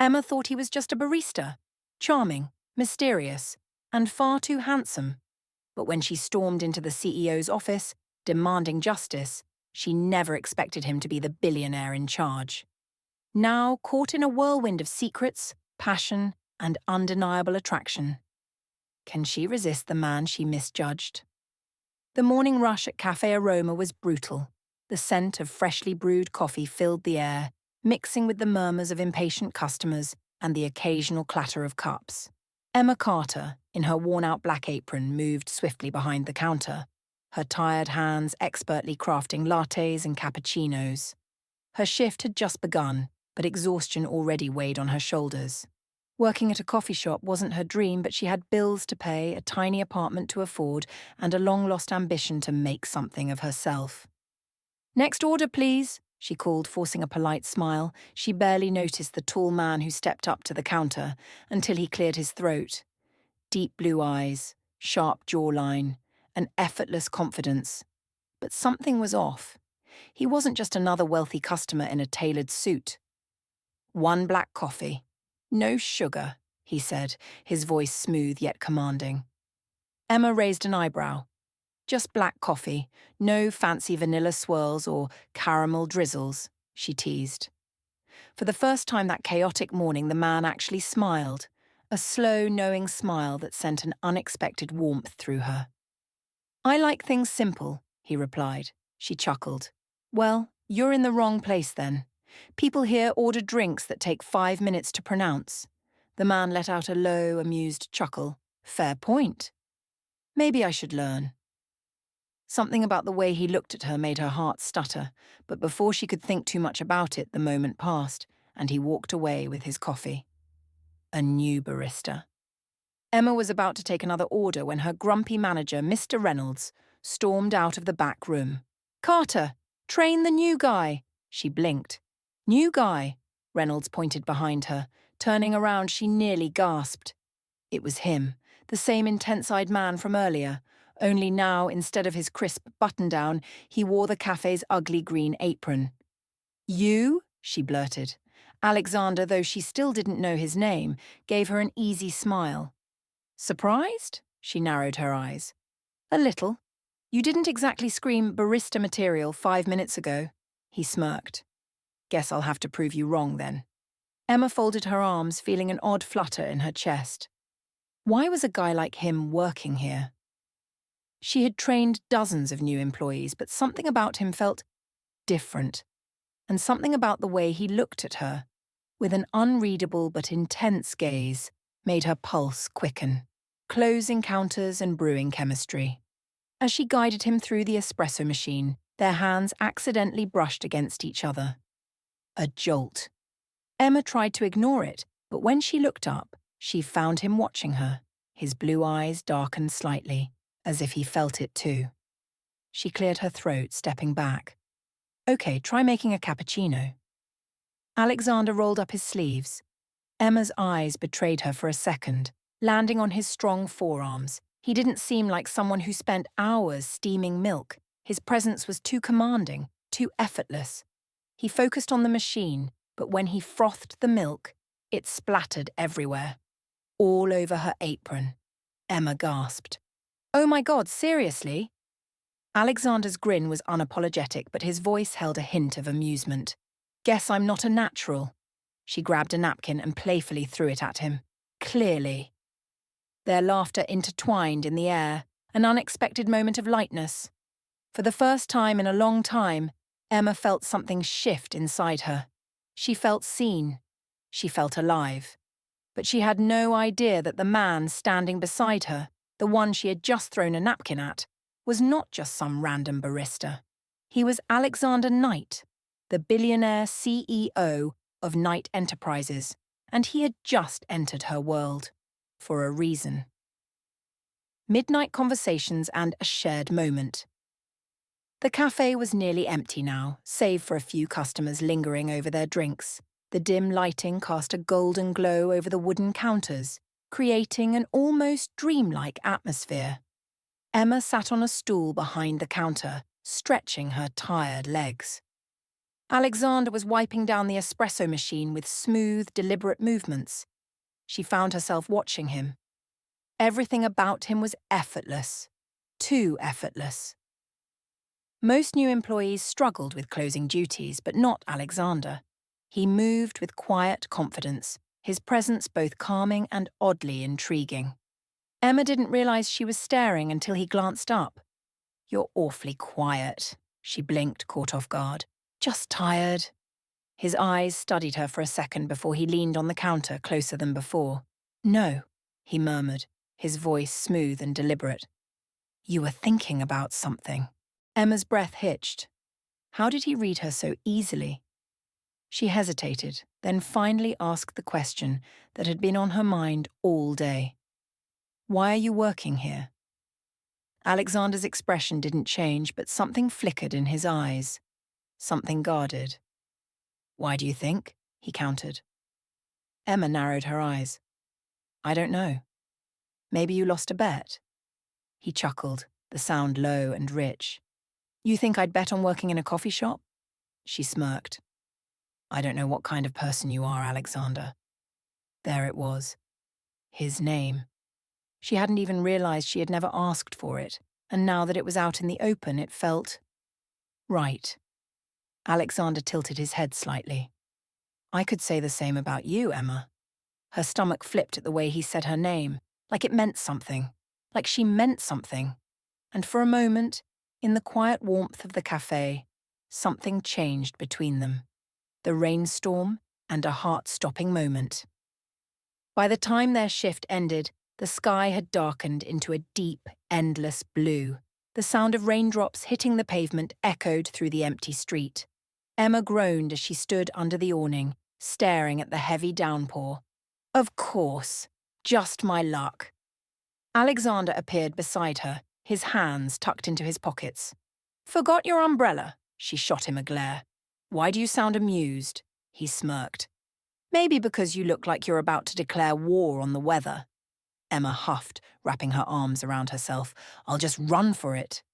Emma thought he was just a barista, charming, mysterious, and far too handsome. But when she stormed into the CEO's office, demanding justice, she never expected him to be the billionaire in charge. Now caught in a whirlwind of secrets, passion, and undeniable attraction. Can she resist the man she misjudged? The morning rush at Cafe Aroma was brutal. The scent of freshly brewed coffee filled the air, mixing with the murmurs of impatient customers and the occasional clatter of cups. Emma Carter, in her worn-out black apron, moved swiftly behind the counter, her tired hands expertly crafting lattes and cappuccinos. Her shift had just begun, but exhaustion already weighed on her shoulders. Working at a coffee shop wasn't her dream, but she had bills to pay, a tiny apartment to afford, and a long-lost ambition to make something of herself. "Next order, please," she called, forcing a polite smile. She barely noticed the tall man who stepped up to the counter until he cleared his throat. Deep blue eyes, sharp jawline, an effortless confidence. But something was off. He wasn't just another wealthy customer in a tailored suit. "One black coffee. No sugar," he said, his voice smooth yet commanding. Emma raised an eyebrow. "Just black coffee, no fancy vanilla swirls or caramel drizzles," she teased. For the first time that chaotic morning, the man actually smiled, a slow, knowing smile that sent an unexpected warmth through her. "I like things simple," he replied. She chuckled. "Well, you're in the wrong place then. People here order drinks that take 5 minutes to pronounce." The man let out a low, amused chuckle. "Fair point. Maybe I should learn." Something about the way he looked at her made her heart stutter, but before she could think too much about it, the moment passed, and he walked away with his coffee. A new barista. Emma was about to take another order when her grumpy manager, Mr. Reynolds, stormed out of the back room. "Carter, train the new guy!" She blinked. "New guy?" Reynolds pointed behind her. Turning around, she nearly gasped. It was him, the same intense-eyed man from earlier, only now, instead of his crisp button-down, he wore the cafe's ugly green apron. "You?" she blurted. Alexander, though she still didn't know his name, gave her an easy smile. "Surprised?" She narrowed her eyes. "A little. You didn't exactly scream barista material 5 minutes ago." He smirked. "Guess I'll have to prove you wrong then." Emma folded her arms, feeling an odd flutter in her chest. Why was a guy like him working here? She had trained dozens of new employees, but something about him felt different, and something about the way he looked at her, with an unreadable but intense gaze, made her pulse quicken. Close encounters and brewing chemistry. As she guided him through the espresso machine, their hands accidentally brushed against each other. A jolt. Emma tried to ignore it, but when she looked up, she found him watching her. His blue eyes darkened slightly, as if he felt it too. She cleared her throat, stepping back. "Okay, try making a cappuccino." Alexander rolled up his sleeves. Emma's eyes betrayed her for a second, landing on his strong forearms. He didn't seem like someone who spent hours steaming milk. His presence was too commanding, too effortless. He focused on the machine, but when he frothed the milk, it splattered everywhere. All over her apron. Emma gasped. "Oh my God, seriously?" Alexander's grin was unapologetic, but his voice held a hint of amusement. "Guess I'm not a natural." She grabbed a napkin and playfully threw it at him. "Clearly." Their laughter intertwined in the air, an unexpected moment of lightness. For the first time in a long time, Emma felt something shift inside her. She felt seen. She felt alive. But she had no idea that the man standing beside her, the one she had just thrown a napkin at, was not just some random barista. He was Alexander Knight, the billionaire CEO of Knight Enterprises, and he had just entered her world. For a reason. Midnight conversations and a shared moment. The cafe was nearly empty now, save for a few customers lingering over their drinks. The dim lighting cast a golden glow over the wooden counters, creating an almost dreamlike atmosphere. Emma sat on a stool behind the counter, stretching her tired legs. Alexander was wiping down the espresso machine with smooth, deliberate movements. She found herself watching him. Everything about him was effortless. Too effortless. Most new employees struggled with closing duties, but not Alexander. He moved with quiet confidence, his presence both calming and oddly intriguing. Emma didn't realize she was staring until he glanced up. "You're awfully quiet," she blinked, caught off guard. "Just tired." His eyes studied her for a second before he leaned on the counter closer than before. "No," he murmured, his voice smooth and deliberate. "You were thinking about something." Emma's breath hitched. How did he read her so easily? She hesitated, then finally asked the question that had been on her mind all day. "Why are you working here?" Alexander's expression didn't change, but something flickered in his eyes. Something guarded. "Why do you think?" he countered. Emma narrowed her eyes. "I don't know. Maybe you lost a bet?" He chuckled, the sound low and rich. "You think I'd bet on working in a coffee shop?" She smirked. "I don't know what kind of person you are, Alexander." There it was. His name. She hadn't even realized she had never asked for it, and now that it was out in the open, it felt right. Alexander tilted his head slightly. "I could say the same about you, Emma." Her stomach flipped at the way he said her name, like it meant something, like she meant something. And for a moment, in the quiet warmth of the cafe, something changed between them. The rainstorm and a heart-stopping moment. By the time their shift ended, the sky had darkened into a deep, endless blue. The sound of raindrops hitting the pavement echoed through the empty street. Emma groaned as she stood under the awning, staring at the heavy downpour. Of course, just my luck. Alexander appeared beside her, his hands tucked into his pockets. "Forgot your umbrella," she shot him a glare. "Why do you sound amused?" He smirked. "Maybe because you look like you're about to declare war on the weather." Emma huffed, wrapping her arms around herself. "I'll just run for it."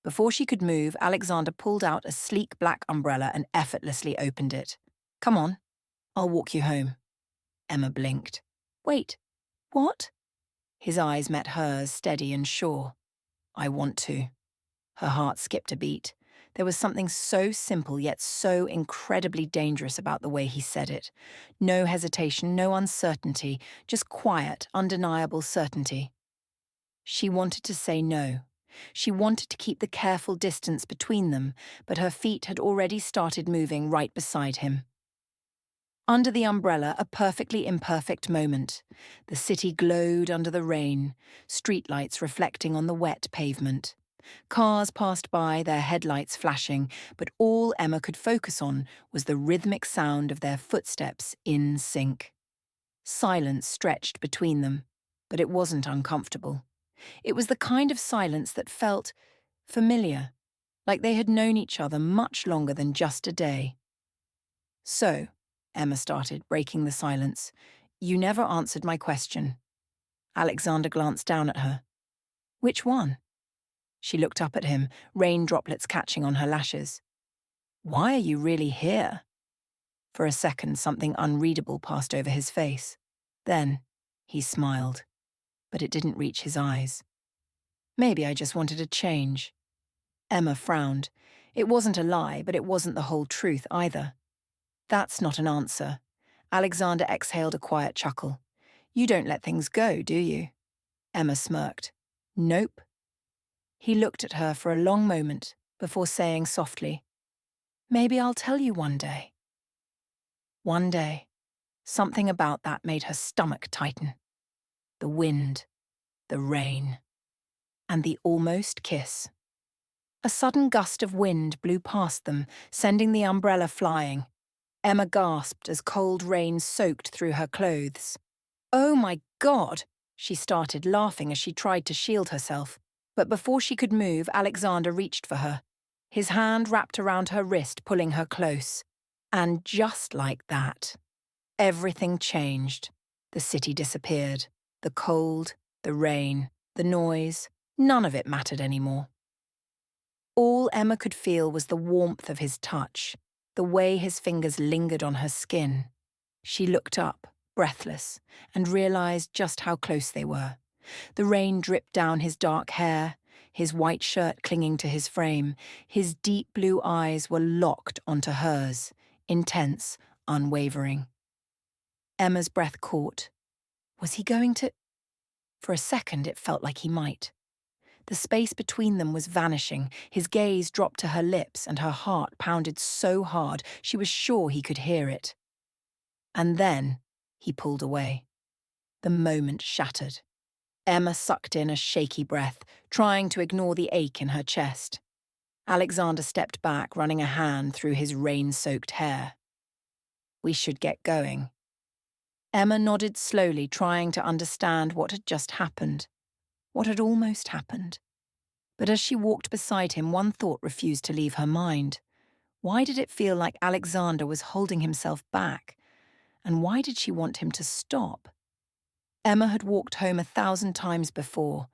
Before she could move, Alexander pulled out a sleek black umbrella and effortlessly opened it. "Come on, I'll walk you home." Emma blinked. "Wait, what?" His eyes met hers, steady and sure. "I want to." Her heart skipped a beat. There was something so simple yet so incredibly dangerous about the way he said it. No hesitation, no uncertainty, just quiet, undeniable certainty. She wanted to say no. She wanted to keep the careful distance between them, but her feet had already started moving right beside him. Under the umbrella, a perfectly imperfect moment. The city glowed under the rain, streetlights reflecting on the wet pavement. Cars passed by, their headlights flashing, but all Emma could focus on was the rhythmic sound of their footsteps in sync. Silence stretched between them, but it wasn't uncomfortable. It was the kind of silence that felt familiar, like they had known each other much longer than just a day. "So," Emma started, breaking the silence, "you never answered my question." Alexander glanced down at her. "Which one?" She looked up at him, rain droplets catching on her lashes. "Why are you really here?" For a second, something unreadable passed over his face. Then, he smiled, but it didn't reach his eyes. "Maybe I just wanted a change." Emma frowned. It wasn't a lie, but it wasn't the whole truth either. "That's not an answer." Alexander exhaled a quiet chuckle. "You don't let things go, do you?" Emma smirked. "Nope." He looked at her for a long moment before saying softly, "Maybe I'll tell you one day." One day. Something about that made her stomach tighten. The wind, the rain, and the almost kiss. A sudden gust of wind blew past them, sending the umbrella flying. Emma gasped as cold rain soaked through her clothes. "Oh my God!" She started, laughing as she tried to shield herself. But before she could move, Alexander reached for her. His hand wrapped around her wrist, pulling her close. And just like that, everything changed. The city disappeared. The cold, the rain, the noise, none of it mattered anymore. All Emma could feel was the warmth of his touch, the way his fingers lingered on her skin. She looked up, breathless, and realized just how close they were. The rain dripped down his dark hair, his white shirt clinging to his frame. His deep blue eyes were locked onto hers, intense, unwavering. Emma's breath caught. Was he going to? For a second, it felt like he might. The space between them was vanishing. His gaze dropped to her lips, and her heart pounded so hard she was sure he could hear it. And then he pulled away. The moment shattered. Emma sucked in a shaky breath, trying to ignore the ache in her chest. Alexander stepped back, running a hand through his rain-soaked hair. "We should get going." Emma nodded slowly, trying to understand what had just happened, what had almost happened. But as she walked beside him, one thought refused to leave her mind. Why did it feel like Alexander was holding himself back? And why did she want him to stop? Emma had walked home 1,000 times before,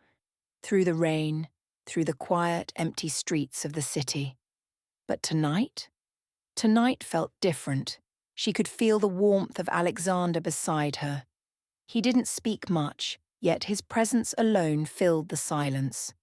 through the rain, through the quiet, empty streets of the city. But tonight? Tonight felt different. She could feel the warmth of Alexander beside her. He didn't speak much, yet his presence alone filled the silence.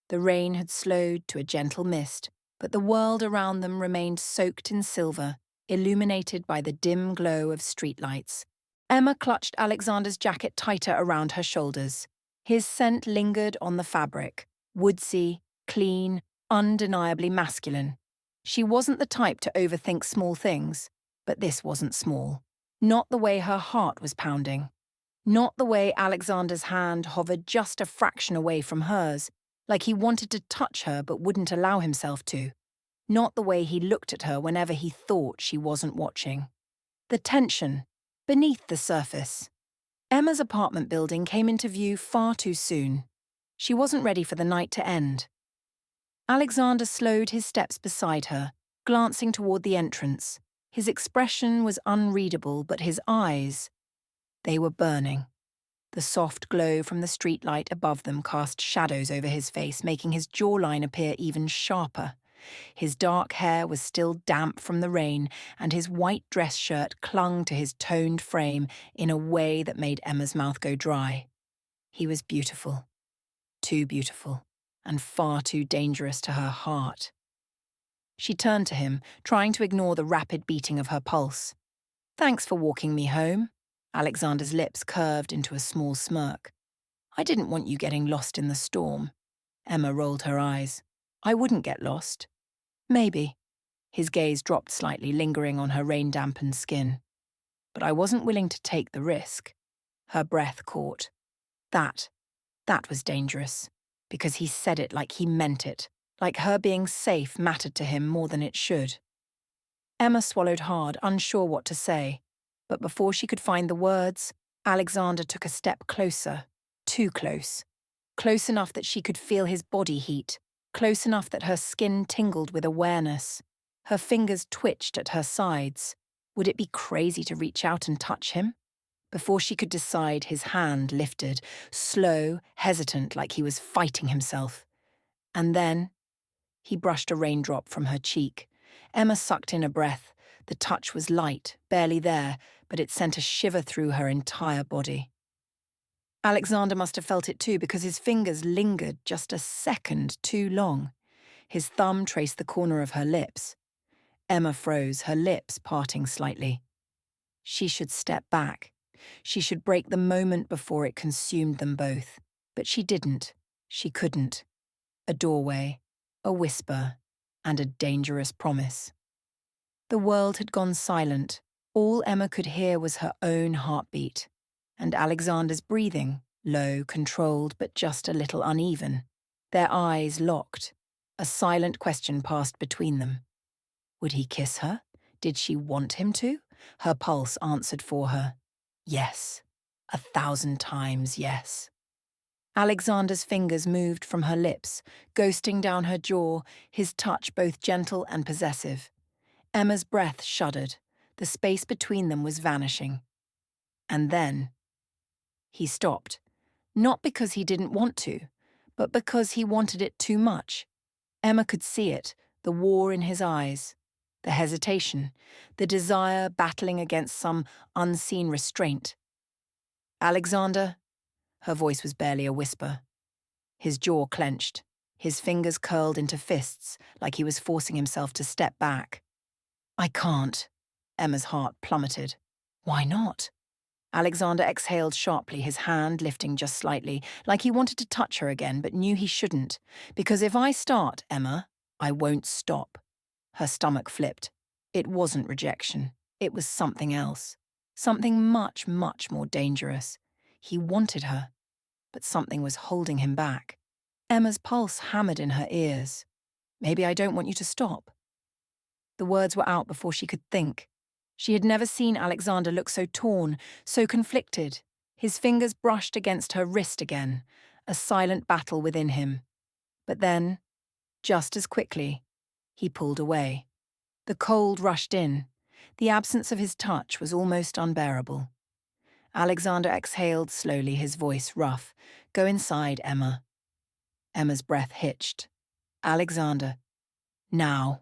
The rain had slowed to a gentle mist, but the world around them remained soaked in silver, illuminated by the dim glow of streetlights. Emma clutched Alexander's jacket tighter around her shoulders. His scent lingered on the fabric, woodsy, clean, undeniably masculine. She wasn't the type to overthink small things, but this wasn't small. Not the way her heart was pounding. Not the way Alexander's hand hovered just a fraction away from hers, like he wanted to touch her but wouldn't allow himself to. Not the way he looked at her whenever he thought she wasn't watching. The tension, beneath the surface. Emma's apartment building came into view far too soon. She wasn't ready for the night to end. Alexander slowed his steps beside her, glancing toward the entrance. His expression was unreadable, but his eyes, they were burning. The soft glow from the streetlight above them cast shadows over his face, making his jawline appear even sharper. His dark hair was still damp from the rain, and his white dress shirt clung to his toned frame in a way that made Emma's mouth go dry. He was beautiful. Too beautiful, and far too dangerous to her heart. She turned to him, trying to ignore the rapid beating of her pulse. "Thanks for walking me home." Alexander's lips curved into a small smirk. "I didn't want you getting lost in the storm." Emma rolled her eyes. "I wouldn't get lost." "Maybe." His gaze dropped slightly, lingering on her rain-dampened skin. "But I wasn't willing to take the risk." Her breath caught. That was dangerous, because he said it like he meant it, like her being safe mattered to him more than it should. Emma swallowed hard, unsure what to say. But before she could find the words, Alexander took a step closer, too close. Close enough that she could feel his body heat, close enough that her skin tingled with awareness. Her fingers twitched at her sides. Would it be crazy to reach out and touch him? Before she could decide, his hand lifted, slow, hesitant, like he was fighting himself. And then he brushed a raindrop from her cheek. Emma sucked in a breath. The touch was light, barely there, but it sent a shiver through her entire body. Alexander must have felt it too, because his fingers lingered just a second too long. His thumb traced the corner of her lips. Emma froze, her lips parting slightly. She should step back. She should break the moment before it consumed them both. But she didn't. She couldn't. A doorway, a whisper, and a dangerous promise. The world had gone silent. All Emma could hear was her own heartbeat, and Alexander's breathing, low, controlled, but just a little uneven. Their eyes locked. A silent question passed between them. Would he kiss her? Did she want him to? Her pulse answered for her. Yes. 1,000 times yes. Alexander's fingers moved from her lips, ghosting down her jaw, his touch both gentle and possessive. Emma's breath shuddered. The space between them was vanishing. And then he stopped. Not because he didn't want to, but because he wanted it too much. Emma could see it, the war in his eyes. The hesitation, the desire battling against some unseen restraint. Alexander? Her voice was barely a whisper. His jaw clenched, his fingers curled into fists like he was forcing himself to step back. I can't. Emma's heart plummeted. Why not? Alexander exhaled sharply, his hand lifting just slightly, like he wanted to touch her again but knew he shouldn't. Because if I start, Emma, I won't stop. Her stomach flipped. It wasn't rejection. It was something else. Something much, much more dangerous. He wanted her, but something was holding him back. Emma's pulse hammered in her ears. Maybe I don't want you to stop. The words were out before she could think. She had never seen Alexander look so torn, so conflicted. His fingers brushed against her wrist again, a silent battle within him. But then, just as quickly, he pulled away. The cold rushed in. The absence of his touch was almost unbearable. Alexander exhaled slowly, his voice rough. Go inside, Emma. Emma's breath hitched. Alexander. Now.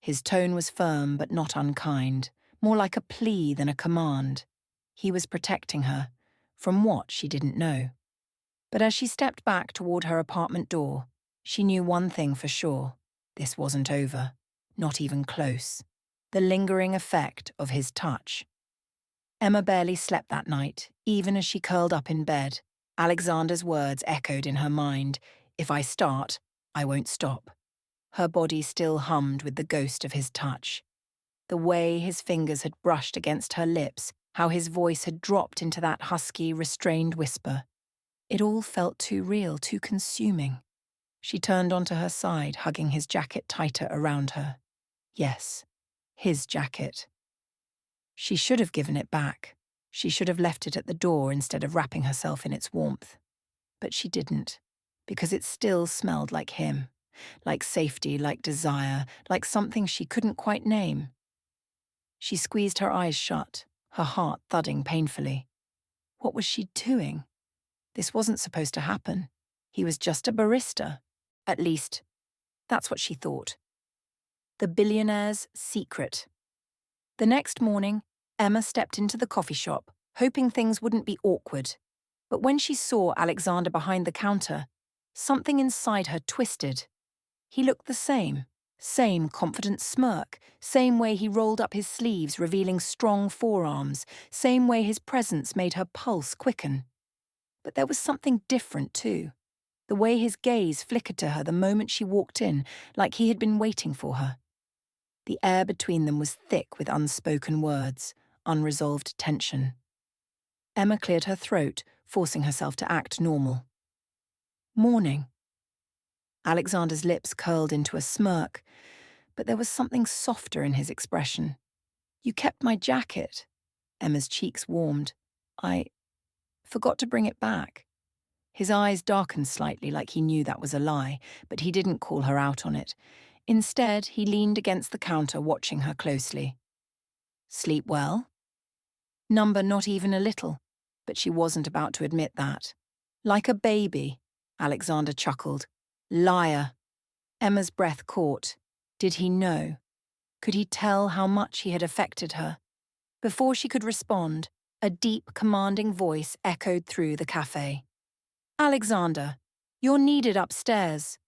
His tone was firm but not unkind, more like a plea than a command. He was protecting her, from what she didn't know. But as she stepped back toward her apartment door, she knew one thing for sure. This wasn't over, not even close. The lingering effect of his touch. Emma barely slept that night, even as she curled up in bed. Alexander's words echoed in her mind. If I start, I won't stop. Her body still hummed with the ghost of his touch. The way his fingers had brushed against her lips, how his voice had dropped into that husky, restrained whisper. It all felt too real, too consuming. She turned onto her side, hugging his jacket tighter around her. Yes, his jacket. She should have given it back. She should have left it at the door instead of wrapping herself in its warmth. But she didn't, because it still smelled like him. Like safety, like desire, like something she couldn't quite name. She squeezed her eyes shut, her heart thudding painfully. What was she doing? This wasn't supposed to happen. He was just a barista. At least, that's what she thought. The billionaire's secret. The next morning, Emma stepped into the coffee shop, hoping things wouldn't be awkward. But when she saw Alexander behind the counter, something inside her twisted. He looked the same confident smirk, same way he rolled up his sleeves revealing strong forearms, same way his presence made her pulse quicken. But there was something different too. The way his gaze flickered to her the moment she walked in, like he had been waiting for her. The air between them was thick with unspoken words, unresolved tension. Emma cleared her throat, forcing herself to act normal. Morning. Alexander's lips curled into a smirk, but there was something softer in his expression. You kept my jacket. Emma's cheeks warmed. I forgot to bring it back. His eyes darkened slightly like he knew that was a lie, but he didn't call her out on it. Instead, he leaned against the counter, watching her closely. Sleep well? Number not even a little, but she wasn't about to admit that. Like a baby, Alexander chuckled. Liar. Emma's breath caught. Did he know? Could he tell how much he had affected her? Before she could respond, a deep, commanding voice echoed through the cafe. Alexander, you're needed upstairs.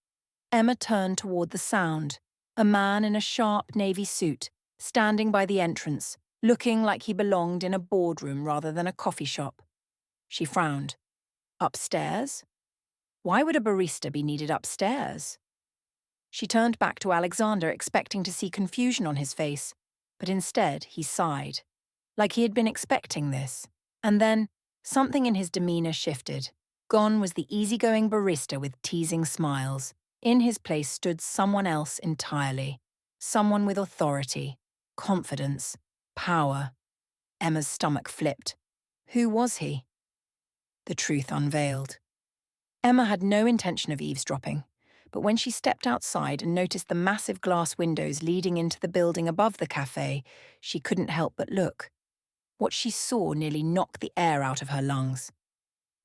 Emma turned toward the sound. A man in a sharp navy suit, standing by the entrance, looking like he belonged in a boardroom rather than a coffee shop. She frowned. Upstairs? Why would a barista be needed upstairs? She turned back to Alexander, expecting to see confusion on his face, but instead he sighed, like he had been expecting this. And then, something in his demeanor shifted. Gone was the easygoing barista with teasing smiles. In his place stood someone else entirely. Someone with authority, confidence, power. Emma's stomach flipped. Who was he? The truth unveiled. Emma had no intention of eavesdropping, but when she stepped outside and noticed the massive glass windows leading into the building above the cafe, she couldn't help but look. What she saw nearly knocked the air out of her lungs.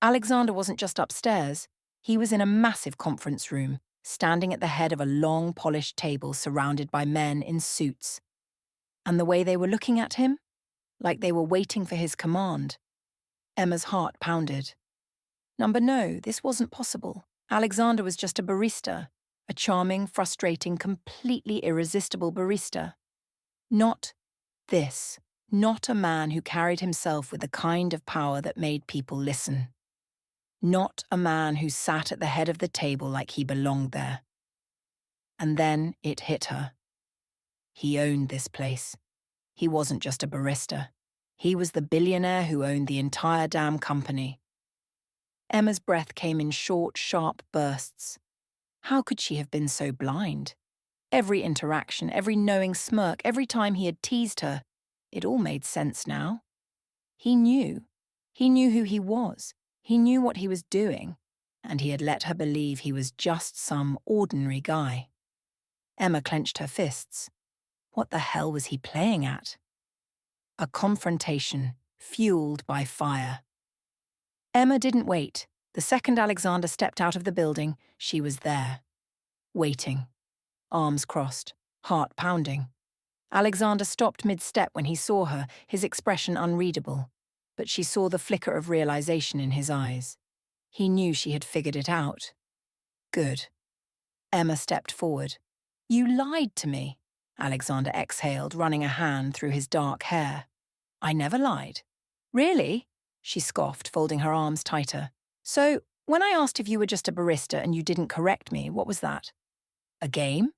Alexander wasn't just upstairs, he was in a massive conference room, standing at the head of a long, polished table surrounded by men in suits. And the way they were looking at him, like they were waiting for his command. Emma's heart pounded. No, this wasn't possible. Alexander was just a barista, a charming, frustrating, completely irresistible barista. Not this. Not a man who carried himself with the kind of power that made people listen. Not a man who sat at the head of the table like he belonged there. And then it hit her. He owned this place. He wasn't just a barista. He was the billionaire who owned the entire damn company. Emma's breath came in short, sharp bursts. How could she have been so blind? Every interaction, every knowing smirk, every time he had teased her, it all made sense now. He knew. He knew who he was. He knew what he was doing, and he had let her believe he was just some ordinary guy. Emma clenched her fists. What the hell was he playing at? A confrontation, fueled by fire. Emma didn't wait. The second Alexander stepped out of the building, she was there. Waiting. Arms crossed, heart pounding. Alexander stopped mid-step when he saw her, his expression unreadable. But she saw the flicker of realization in his eyes. He knew she had figured it out. Good. Emma stepped forward. You lied to me, Alexander exhaled, running a hand through his dark hair. I never lied. Really? She scoffed, folding her arms tighter. So, when I asked if you were just a barista and you didn't correct me, what was that? A game?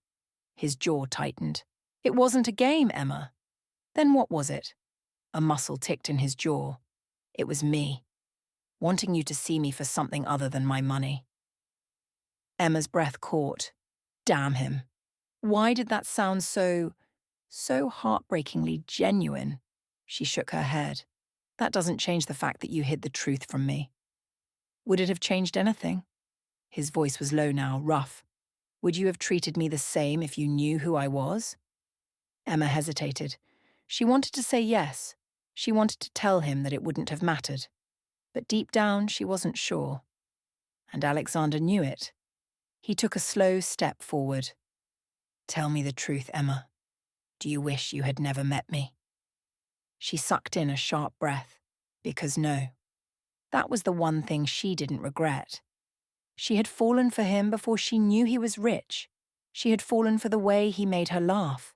His jaw tightened. It wasn't a game, Emma. Then what was it? A muscle ticked in his jaw. It was me, wanting you to see me for something other than my money. Emma's breath caught. Damn him. Why did that sound so heartbreakingly genuine? She shook her head. That doesn't change the fact that you hid the truth from me. Would it have changed anything? His voice was low now, rough. Would you have treated me the same if you knew who I was? Emma hesitated. She wanted to say yes. She wanted to tell him that it wouldn't have mattered. But deep down, she wasn't sure. And Alexander knew it. He took a slow step forward. Tell me the truth, Emma. Do you wish you had never met me? She sucked in a sharp breath, because no. That was the one thing she didn't regret. She had fallen for him before she knew he was rich. She had fallen for the way he made her laugh,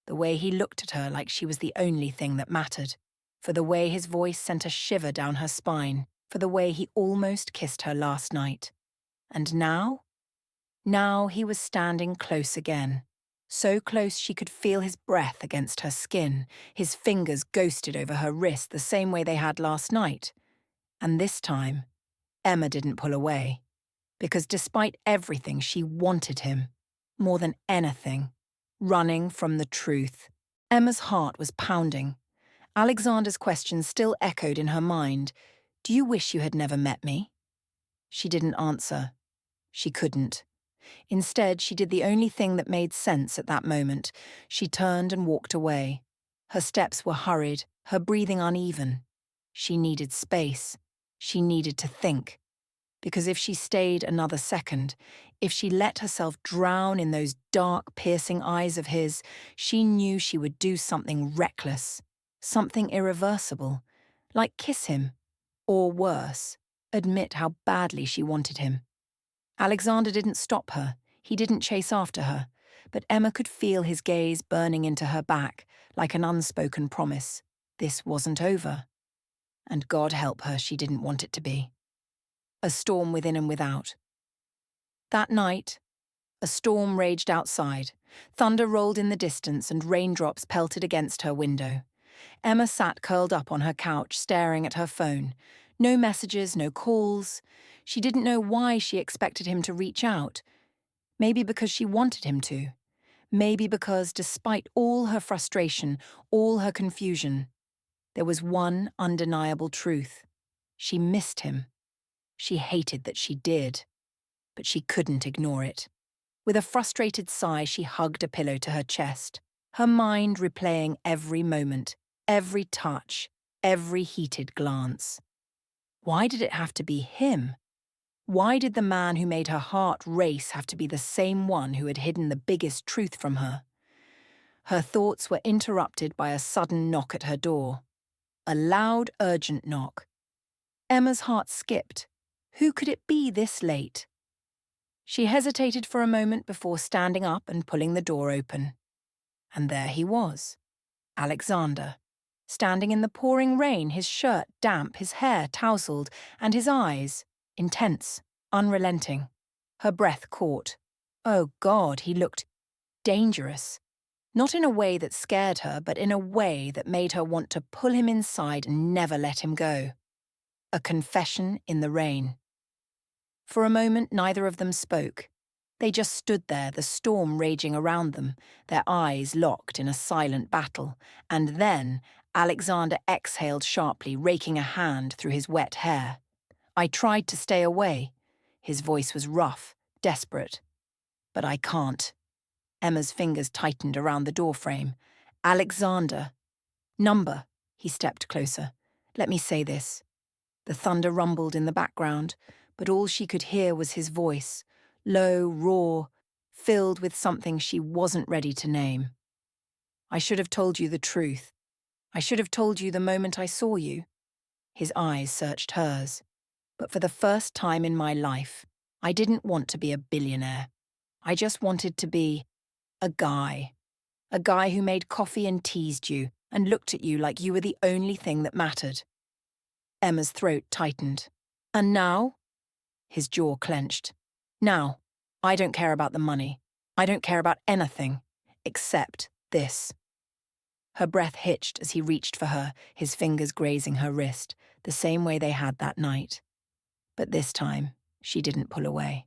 the way he looked at her like she was the only thing that mattered, for the way his voice sent a shiver down her spine, for the way he almost kissed her last night. And now? Now he was standing close again. So close she could feel his breath against her skin, his fingers ghosted over her wrist the same way they had last night. And this time, Emma didn't pull away, because despite everything she wanted him, more than anything, running from the truth. Emma's heart was pounding. Alexander's question still echoed in her mind. Do you wish you had never met me? She didn't answer. She couldn't. Instead, she did the only thing that made sense at that moment. She turned and walked away. Her steps were hurried, her breathing uneven. She needed space. She needed to think. Because if she stayed another second, if she let herself drown in those dark, piercing eyes of his, she knew she would do something reckless, something irreversible, like kiss him, or worse, admit how badly she wanted him. Alexander didn't stop her, he didn't chase after her, but Emma could feel his gaze burning into her back, like an unspoken promise. This wasn't over. And God help her, she didn't want it to be. A storm within and without. That night, a storm raged outside. Thunder rolled in the distance and raindrops pelted against her window. Emma sat curled up on her couch, staring at her phone. No messages, no calls. She didn't know why she expected him to reach out. Maybe because she wanted him to. Maybe because, despite all her frustration, all her confusion, there was one undeniable truth. She missed him. She hated that she did. But she couldn't ignore it. With a frustrated sigh, she hugged a pillow to her chest, her mind replaying every moment, every touch, every heated glance. Why did it have to be him? Why did the man who made her heart race have to be the same one who had hidden the biggest truth from her? Her thoughts were interrupted by a sudden knock at her door. A loud, urgent knock. Emma's heart skipped. Who could it be this late? She hesitated for a moment before standing up and pulling the door open. And there he was, Alexander, standing in the pouring rain, his shirt damp, his hair tousled, and his eyes, intense, unrelenting. Her breath caught. Oh God, he looked dangerous. Not in a way that scared her, but in a way that made her want to pull him inside and never let him go. A confession in the rain. For a moment, neither of them spoke. They just stood there, the storm raging around them, their eyes locked in a silent battle. And then Alexander exhaled sharply, raking a hand through his wet hair. I tried to stay away. His voice was rough, desperate. But I can't. Emma's fingers tightened around the doorframe. Alexander. Number. He stepped closer. Let me say this. The thunder rumbled in the background, but all she could hear was his voice, low, raw, filled with something she wasn't ready to name. I should have told you the truth. I should have told you the moment I saw you. His eyes searched hers. But for the first time in my life, I didn't want to be a billionaire. I just wanted to be a guy. A guy who made coffee and teased you and looked at you like you were the only thing that mattered. Emma's throat tightened. And now? His jaw clenched. Now, I don't care about the money. I don't care about anything, except this. Her breath hitched as he reached for her, his fingers grazing her wrist, the same way they had that night. But this time, she didn't pull away.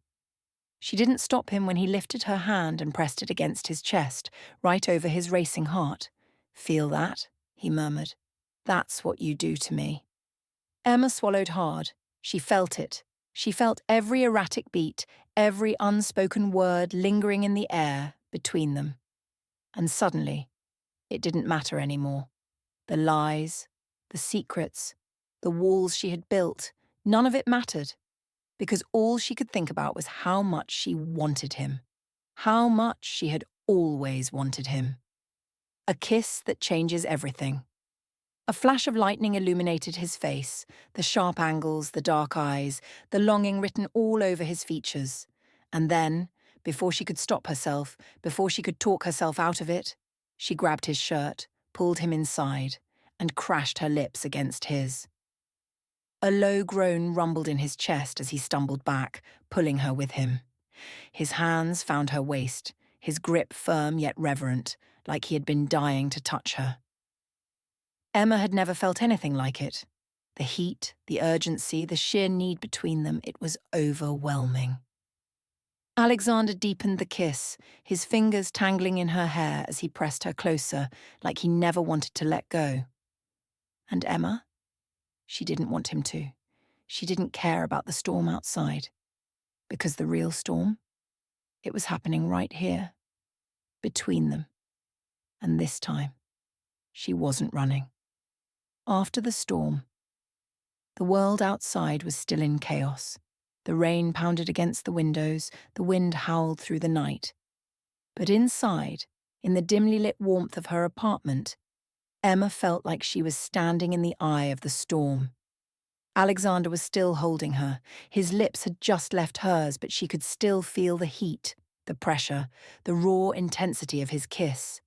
She didn't stop him when he lifted her hand and pressed it against his chest, right over his racing heart. Feel that? He murmured. That's what you do to me. Emma swallowed hard. She felt it. She felt every erratic beat, every unspoken word lingering in the air between them. And suddenly, it didn't matter anymore. The lies, the secrets, the walls she had built, none of it mattered. Because all she could think about was how much she wanted him. How much she had always wanted him. A kiss that changes everything. A flash of lightning illuminated his face, the sharp angles, the dark eyes, the longing written all over his features. And then, before she could stop herself, before she could talk herself out of it, she grabbed his shirt, pulled him inside, and crashed her lips against his. A low groan rumbled in his chest as he stumbled back, pulling her with him. His hands found her waist, his grip firm yet reverent, like he had been dying to touch her. Emma had never felt anything like it. The heat, the urgency, the sheer need between them, it was overwhelming. Alexander deepened the kiss, his fingers tangling in her hair as he pressed her closer, like he never wanted to let go. And Emma? She didn't want him to. She didn't care about the storm outside. Because the real storm? It was happening right here. Between them. And this time, she wasn't running. After the storm, the world outside was still in chaos. The rain pounded against the windows, the wind howled through the night. But inside, in the dimly lit warmth of her apartment, Emma felt like she was standing in the eye of the storm. Alexander was still holding her. His lips had just left hers, but she could still feel the heat, the pressure, the raw intensity of his kiss.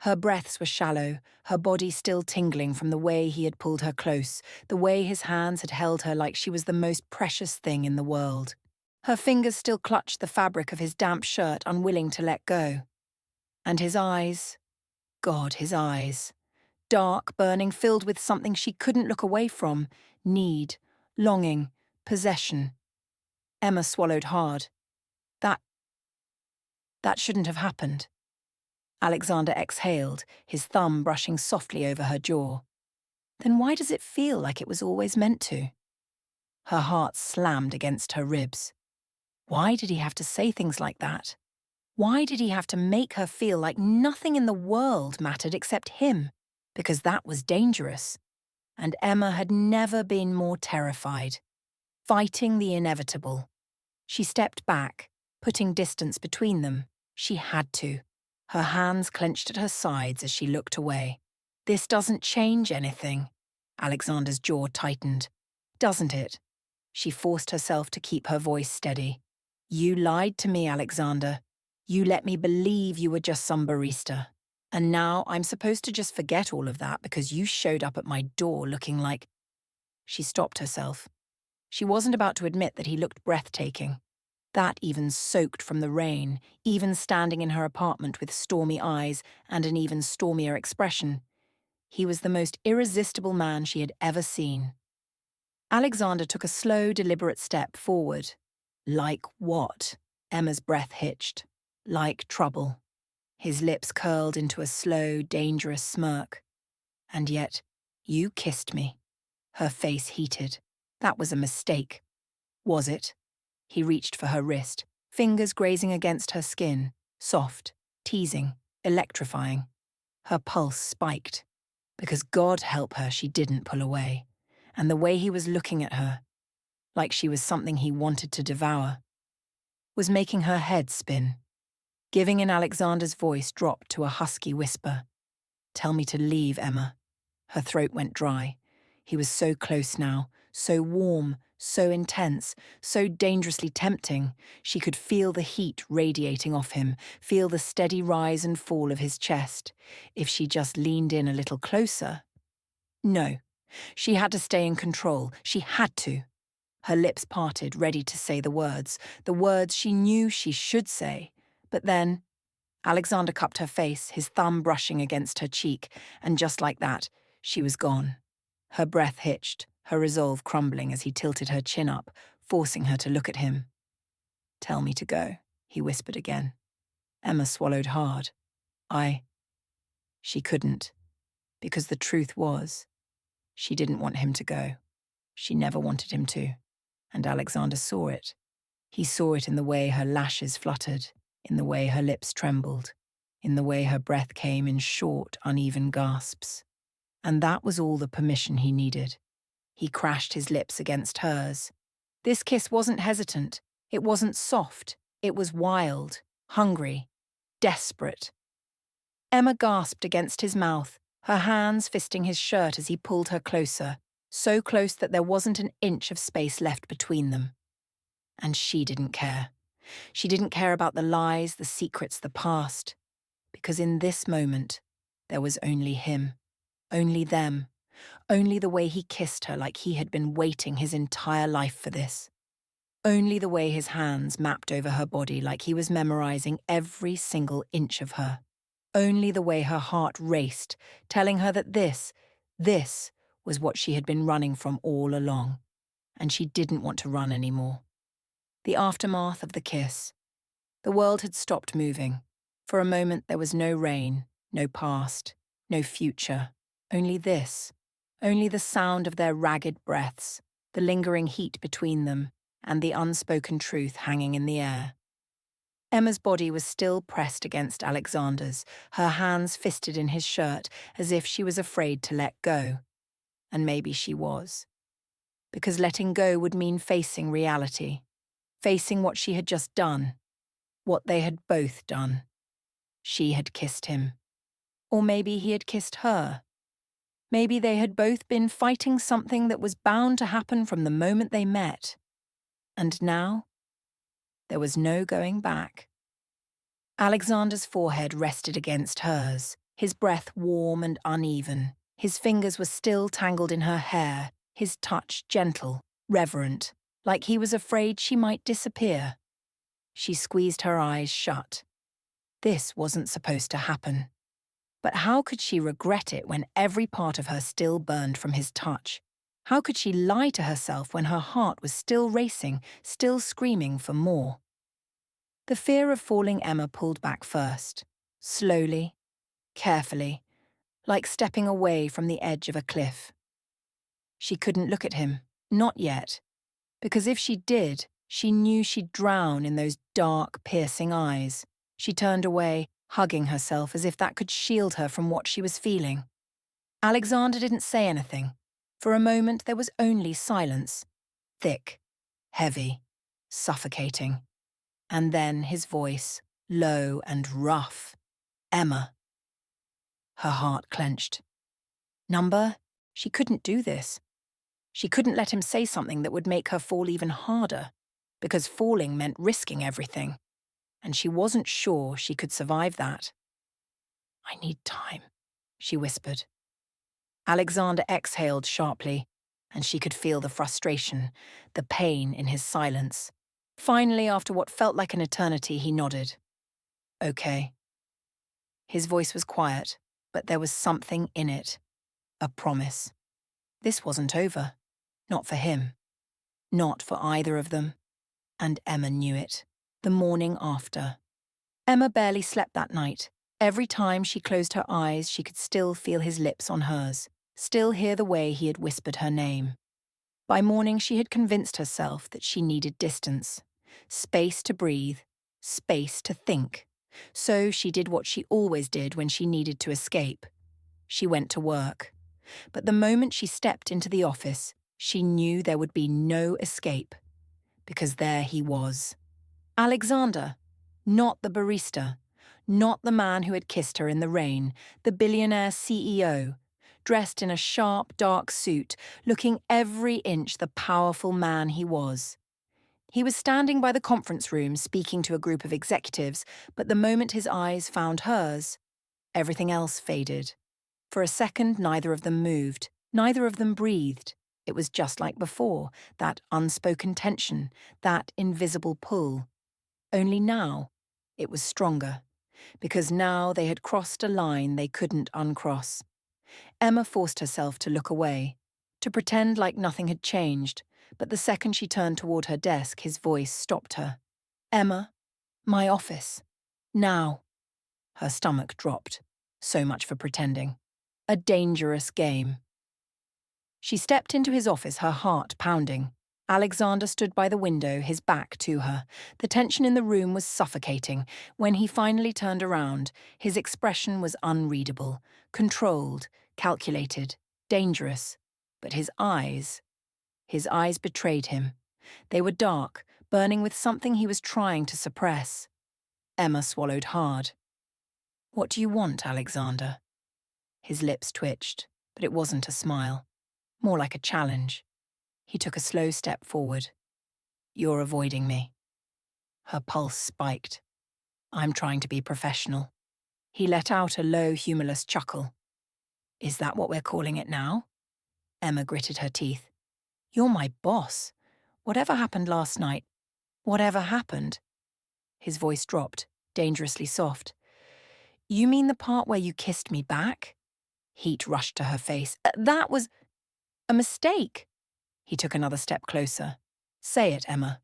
Her breaths were shallow, her body still tingling from the way he had pulled her close, the way his hands had held her like she was the most precious thing in the world. Her fingers still clutched the fabric of his damp shirt, unwilling to let go. And his eyes, God, his eyes. Dark, burning, filled with something she couldn't look away from. Need, longing, possession. Emma swallowed hard. That shouldn't have happened. Alexander exhaled, his thumb brushing softly over her jaw. Then why does it feel like it was always meant to? Her heart slammed against her ribs. Why did he have to say things like that? Why did he have to make her feel like nothing in the world mattered except him? Because that was dangerous. And Emma had never been more terrified. fighting the inevitable. She stepped back, putting distance between them. She had to. Her hands clenched at her sides as she looked away. This doesn't change anything. Alexander's jaw tightened. Doesn't it? She forced herself to keep her voice steady. You lied to me, Alexander. You let me believe you were just some barista. And now I'm supposed to just forget all of that because you showed up at my door looking like... She stopped herself. She wasn't about to admit that he looked breathtaking. That even soaked from the rain, even standing in her apartment with stormy eyes and an even stormier expression. He was the most irresistible man she had ever seen. Alexander took a slow, deliberate step forward. Like what? Emma's breath hitched. Like trouble. His lips curled into a slow, dangerous smirk. And yet, you kissed me. Her face heated. That was a mistake. Was it? He reached for her wrist, fingers grazing against her skin, soft, teasing, electrifying. Her pulse spiked. Because God help her, she didn't pull away. And the way he was looking at her, like she was something he wanted to devour, was making her head spin. Giving in, Alexander's voice dropped to a husky whisper. Tell me to leave, Emma. Her throat went dry. He was so close now, so warm, so intense, so dangerously tempting. She could feel the heat radiating off him, feel the steady rise and fall of his chest. If she just leaned in a little closer... No, she had to stay in control. She had to. Her lips parted, ready to say the words she knew she should say. But then, Alexander cupped her face, his thumb brushing against her cheek, and just like that, she was gone. Her breath hitched, her resolve crumbling as he tilted her chin up, forcing her to look at him. Tell me to go, he whispered again. Emma swallowed hard. She couldn't, because the truth was, she didn't want him to go. She never wanted him to, and Alexander saw it. He saw it in the way her lashes fluttered, in the way her lips trembled, in the way her breath came in short, uneven gasps. And that was all the permission he needed. He crashed his lips against hers. This kiss wasn't hesitant. It wasn't soft. It was wild, hungry, desperate. Emma gasped against his mouth, her hands fisting his shirt as he pulled her closer, so close that there wasn't an inch of space left between them. And she didn't care. She didn't care about the lies, the secrets, the past. Because in this moment, there was only him. Only them. Only the way he kissed her like he had been waiting his entire life for this. Only the way his hands mapped over her body like he was memorizing every single inch of her. Only the way her heart raced, telling her that this was what she had been running from all along. And she didn't want to run anymore. The aftermath of the kiss. The world had stopped moving. For a moment there was no rain, no past, no future. Only this. Only the sound of their ragged breaths, the lingering heat between them, and the unspoken truth hanging in the air. Emma's body was still pressed against Alexander's, her hands fisted in his shirt as if she was afraid to let go. And maybe she was. Because letting go would mean facing reality. Facing what she had just done. What they had both done. She had kissed him. Or maybe he had kissed her. Maybe they had both been fighting something that was bound to happen from the moment they met. And now, there was no going back. Alexander's forehead rested against hers, his breath warm and uneven. His fingers were still tangled in her hair, his touch gentle, reverent, like he was afraid she might disappear. She squeezed her eyes shut. This wasn't supposed to happen. But how could she regret it when every part of her still burned from his touch? How could she lie to herself when her heart was still racing, still screaming for more? The fear of falling Emma pulled back first, slowly, carefully, like stepping away from the edge of a cliff. She couldn't look at him, not yet, because if she did, she knew she'd drown in those dark, piercing eyes. She turned away, hugging herself as if that could shield her from what she was feeling. Alexander didn't say anything. For a moment there was only silence. Thick, heavy, suffocating. And then his voice, low and rough. Emma. Her heart clenched. Number? She couldn't do this. She couldn't let him say something that would make her fall even harder, because falling meant risking everything, and she wasn't sure she could survive that. I need time, she whispered. Alexander exhaled sharply, and she could feel the frustration, the pain in his silence. Finally, after what felt like an eternity, he nodded. Okay. His voice was quiet, but there was something in it. A promise. This wasn't over. Not for him. Not for either of them. And Emma knew it. The morning after. Emma barely slept that night. Every time she closed her eyes, she could still feel his lips on hers, still hear the way he had whispered her name. By morning, she had convinced herself that she needed distance, space to breathe, space to think. So she did what she always did when she needed to escape. She went to work. But the moment she stepped into the office, she knew there would be no escape. Because there he was. Alexander, not the barista, not the man who had kissed her in the rain, the billionaire CEO, dressed in a sharp, dark suit, looking every inch the powerful man he was. He was standing by the conference room speaking to a group of executives, but the moment his eyes found hers, everything else faded. For a second, neither of them moved, neither of them breathed. It was just like before, that unspoken tension, that invisible pull. Only now, it was stronger, because now they had crossed a line they couldn't uncross. Emma forced herself to look away, to pretend like nothing had changed, but the second she turned toward her desk, his voice stopped her. Emma, my office. Now. Her stomach dropped. So much for pretending. A dangerous game. She stepped into his office, her heart pounding. Alexander stood by the window, his back to her. The tension in the room was suffocating. When he finally turned around, his expression was unreadable, controlled, calculated, dangerous. But his eyes betrayed him. They were dark, burning with something he was trying to suppress. Emma swallowed hard. What do you want, Alexander? His lips twitched, but it wasn't a smile. More like a challenge. He took a slow step forward. You're avoiding me. Her pulse spiked. I'm trying to be professional. He let out a low, humorless chuckle. Is that what we're calling it now? Emma gritted her teeth. You're my boss. Whatever happened last night, whatever happened. His voice dropped, dangerously soft. You mean the part where you kissed me back? Heat rushed to her face. That was a mistake. He took another step closer. Say it, Emma.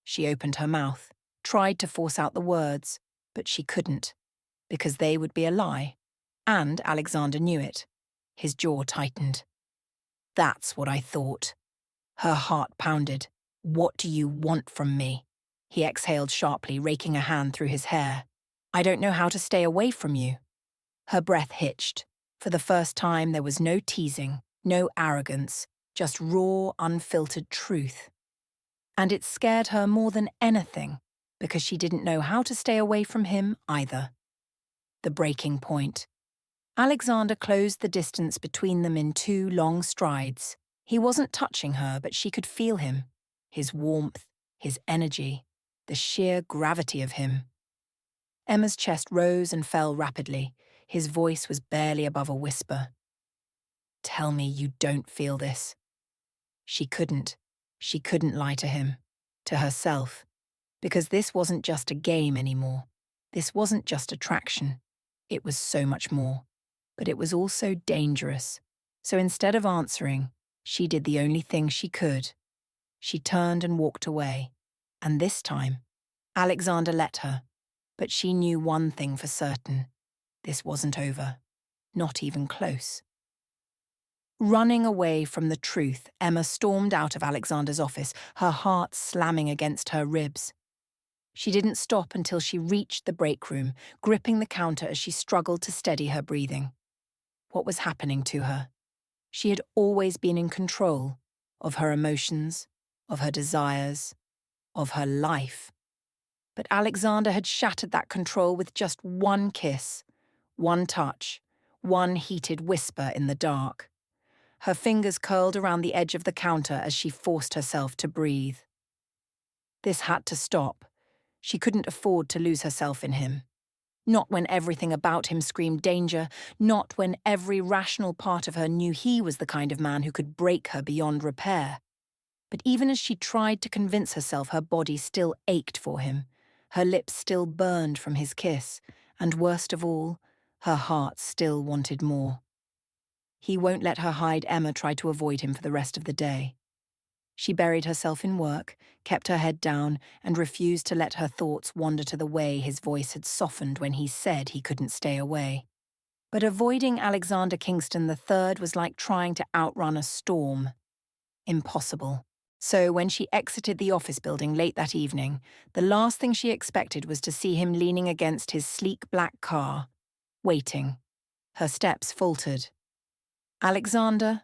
She opened her mouth, tried to force out the words, but she couldn't, because they would be a lie. And Alexander knew it. His jaw tightened. That's what I thought. Her heart pounded. What do you want from me? He exhaled sharply, raking a hand through his hair. I don't know how to stay away from you. Her breath hitched. For the first time, there was no teasing, no arrogance, just raw, unfiltered truth. And it scared her more than anything, because she didn't know how to stay away from him either. The breaking point. Alexander closed the distance between them in 2 long strides. He wasn't touching her, but she could feel him. His warmth, his energy, the sheer gravity of him. Emma's chest rose and fell rapidly. His voice was barely above a whisper. Tell me you don't feel this. She couldn't lie to him, to herself, because this wasn't just a game anymore. This wasn't just attraction. It was so much more. But it was also dangerous. So instead of answering, she did the only thing she could. She turned and walked away. And this time, Alexander let her. But she knew one thing for certain. This wasn't over. Not even close. Running away from the truth, Emma stormed out of Alexander's office, her heart slamming against her ribs. She didn't stop until she reached the break room, gripping the counter as she struggled to steady her breathing. What was happening to her? She had always been in control of her emotions, of her desires, of her life. But Alexander had shattered that control with just one kiss, one touch, one heated whisper in the dark. Her fingers curled around the edge of the counter as she forced herself to breathe. This had to stop. She couldn't afford to lose herself in him. Not when everything about him screamed danger, not when every rational part of her knew he was the kind of man who could break her beyond repair. But even as she tried to convince herself, her body still ached for him. Her lips still burned from his kiss, and worst of all, her heart still wanted more. He won't let her hide Emma tried to avoid him for the rest of the day. She buried herself in work, kept her head down, and refused to let her thoughts wander to the way his voice had softened when he said he couldn't stay away. But avoiding Alexander Kingston III was like trying to outrun a storm. Impossible. So when she exited the office building late that evening, the last thing she expected was to see him leaning against his sleek black car, waiting. Her steps faltered. Alexander?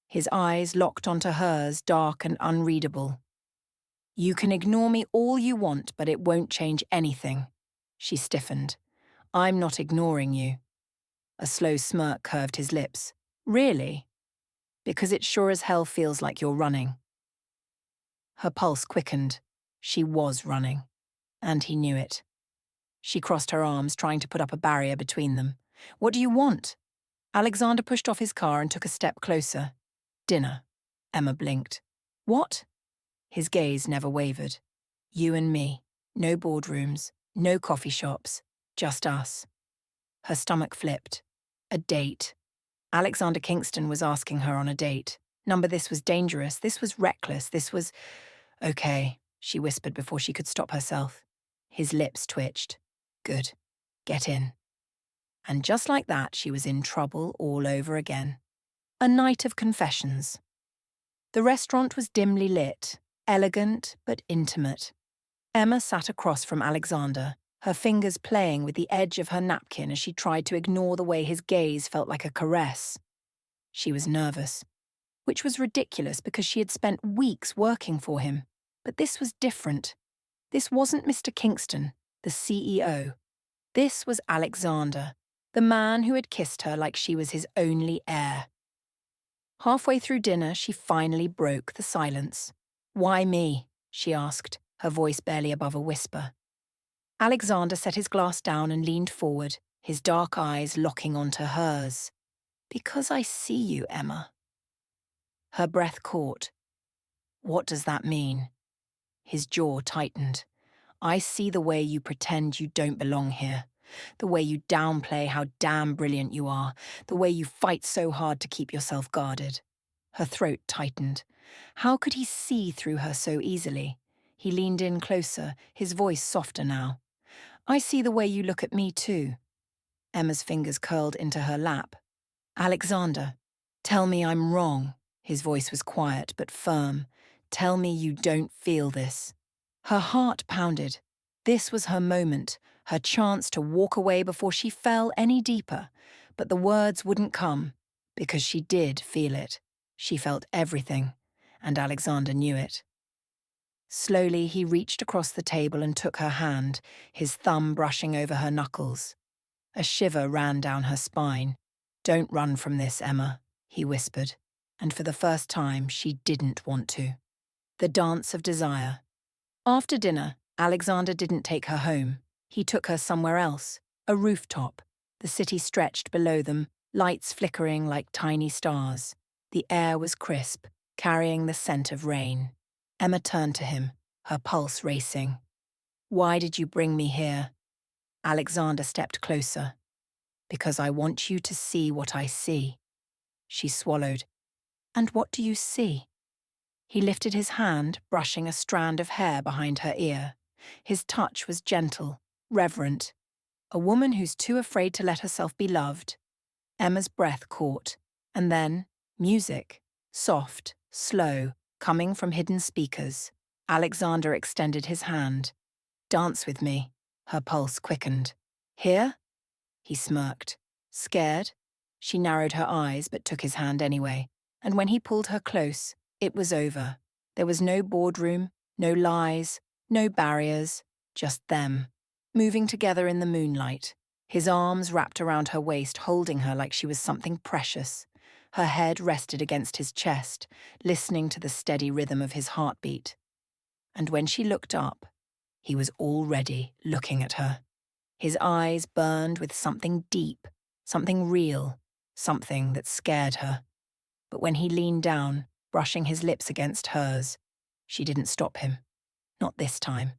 His eyes locked onto hers, dark and unreadable. You can ignore me all you want, but it won't change anything. She stiffened. I'm not ignoring you. A slow smirk curved his lips. Really? Because it sure as hell feels like you're running. Her pulse quickened. She was running. And he knew it. She crossed her arms, trying to put up a barrier between them. What do you want? Alexander pushed off his car and took a step closer. Dinner. Emma blinked. What? His gaze never wavered. You and me. No boardrooms, no coffee shops, just us. Her stomach flipped. A date. Alexander Kingston was asking her on a date. This was dangerous, this was reckless, this was... Okay, she whispered before she could stop herself. His lips twitched. Good. Get in. And just like that, she was in trouble all over again. A night of confessions. The restaurant was dimly lit, elegant but intimate. Emma sat across from Alexander, her fingers playing with the edge of her napkin as she tried to ignore the way his gaze felt like a caress. She was nervous, which was ridiculous because she had spent weeks working for him. But this was different. This wasn't Mr. Kingston, the CEO. This was Alexander, the man who had kissed her like she was his only heir. Halfway through dinner, she finally broke the silence. Why me? She asked, her voice barely above a whisper. Alexander set his glass down and leaned forward, his dark eyes locking onto hers. Because I see you, Emma. Her breath caught. What does that mean? His jaw tightened. I see the way you pretend you don't belong here. The way you downplay how damn brilliant you are. The way you fight so hard to keep yourself guarded. Her throat tightened. How could he see through her so easily? He leaned in closer, his voice softer now. I see the way you look at me too. Emma's fingers curled into her lap. Alexander, tell me I'm wrong. His voice was quiet but firm. Tell me you don't feel this. Her heart pounded. This was her moment, her chance to walk away before she fell any deeper. But the words wouldn't come, because she did feel it. She felt everything, and Alexander knew it. Slowly, he reached across the table and took her hand, his thumb brushing over her knuckles. A shiver ran down her spine. Don't run from this, Emma, he whispered, and for the first time she didn't want to. The dance of desire. After dinner, Alexander didn't take her home. He took her somewhere else, a rooftop. The city stretched below them, lights flickering like tiny stars. The air was crisp, carrying the scent of rain. Emma turned to him, her pulse racing. Why did you bring me here? Alexander stepped closer. Because I want you to see what I see. She swallowed. And what do you see? He lifted his hand, brushing a strand of hair behind her ear. His touch was gentle, reverent. A woman who's too afraid to let herself be loved. Emma's breath caught. And then, music. Soft, slow, coming from hidden speakers. Alexander extended his hand. Dance with me. Her pulse quickened. Here? He smirked. Scared? She narrowed her eyes but took his hand anyway. And when he pulled her close, it was over. There was no boardroom, no lies, no barriers, just them, moving together in the moonlight, his arms wrapped around her waist, holding her like she was something precious. Her head rested against his chest, listening to the steady rhythm of his heartbeat. And when she looked up, he was already looking at her. His eyes burned with something deep, something real, something that scared her. But when he leaned down, brushing his lips against hers, she didn't stop him. Not this time.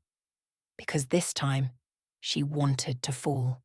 Because this time, she wanted to fall.